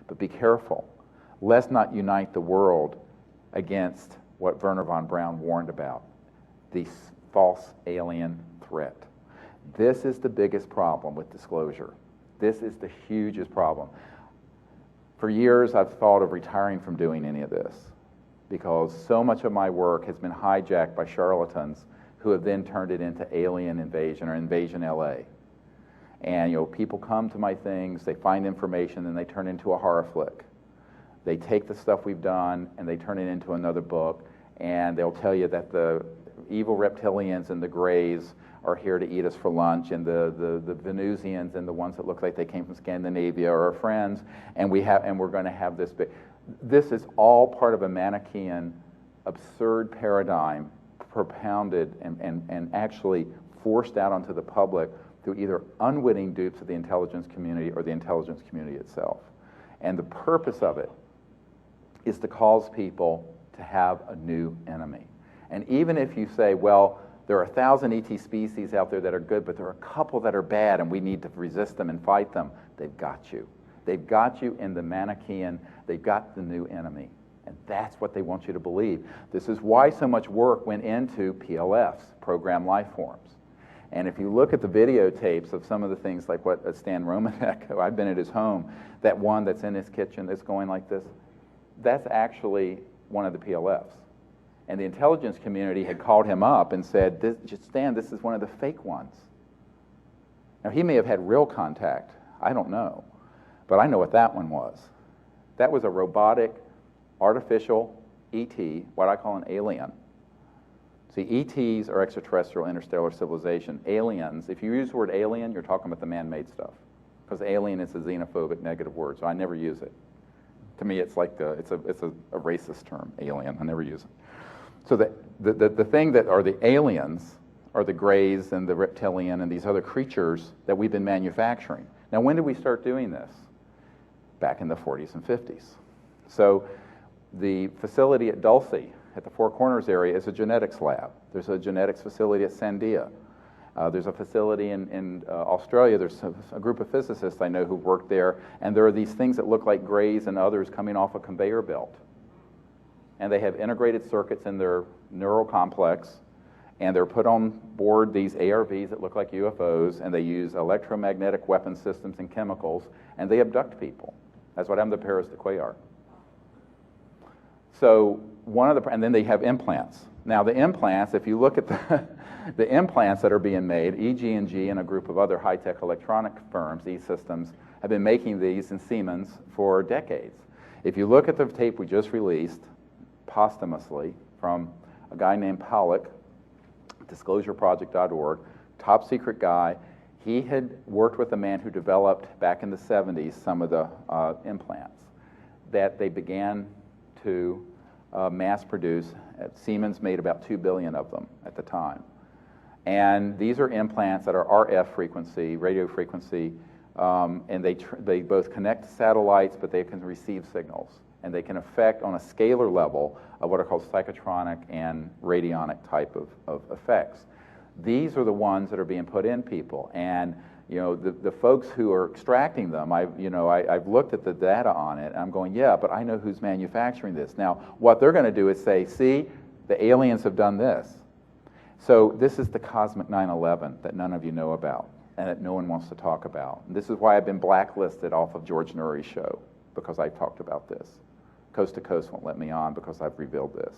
But be careful. Let's not unite the world against what Wernher von Braun warned about, the false alien threat. This is the biggest problem with disclosure. This is the hugest problem. For years, I've thought of retiring from doing any of this because so much of my work has been hijacked by charlatans who have then turned it into Alien Invasion or Invasion LA. And people come to my things, they find information, and they turn it into a horror flick. They take the stuff we've done and they turn it into another book, and they'll tell you that the evil reptilians and the Greys are here to eat us for lunch, and the Venusians and the ones that look like they came from Scandinavia are our friends, and we're going to have this big. This is all part of a Manichaean, absurd paradigm propounded and actually forced out onto the public through either unwitting dupes of the intelligence community or the intelligence community itself. And the purpose of it is to cause people to have a new enemy. And even if you say, well, there are 1,000 ET species out there that are good, but there are a couple that are bad and we need to resist them and fight them, they've got you. They've got you in the Manichaean, they've got the new enemy. And that's what they want you to believe. This is why so much work went into PLFs, programmed life forms. And if you look at the videotapes of some of the things like what Stan Romanek, I've been at his home, that one that's in his kitchen that's going like this, that's actually one of the PLFs. And the intelligence community had called him up and said, Stan, this is one of the fake ones. Now, he may have had real contact. I don't know. But I know what that one was. That was a robotic, artificial ET, what I call an alien. See, ETs are extraterrestrial, interstellar civilization. Aliens, if you use the word alien, you're talking about the man-made stuff. Because alien is a xenophobic negative word, so I never use it. To me, it's like it's a racist term, alien. I never use it. So the thing that are the aliens are the Greys and the reptilian and these other creatures that we've been manufacturing. Now, when did we start doing this? Back in the 40s and 50s. So the facility at Dulce, at the Four Corners area, is a genetics lab. There's a genetics facility at Sandia. There's a facility in Australia. There's a group of physicists I know who work there, and there are these things that look like Greys and others coming off a conveyor belt. And they have integrated circuits in their neural complex, and they're put on board these ARVs that look like UFOs, and they use electromagnetic weapon systems and chemicals, and they abduct people. That's what happened to Paris de Cuellar. So and then they have implants. Now the implants, if you look at the implants that are being made, EG&G and a group of other high-tech electronic firms, E-Systems, have been making these in Siemens for decades. If you look at the tape we just released, posthumously, from a guy named Pollock, disclosureproject.org, top secret guy. He had worked with a man who developed back in the 70s some of the implants that they began to mass produce. Siemens made about 2 billion of them at the time. And these are implants that are RF frequency, radio frequency, and they both connect to satellites, but they can receive signals. And they can affect on a scalar level of what are called psychotronic and radionic type of effects. These are the ones that are being put in people. And the folks who are extracting them, I've looked at the data on it, and I'm going, yeah, but I know who's manufacturing this. Now, what they're going to do is say, see, the aliens have done this. So this is the cosmic 9/11 that none of you know about and that no one wants to talk about. And this is why I've been blacklisted off of George Nuri's show, because I talked about this. Coast to Coast won't let me on because I've revealed this.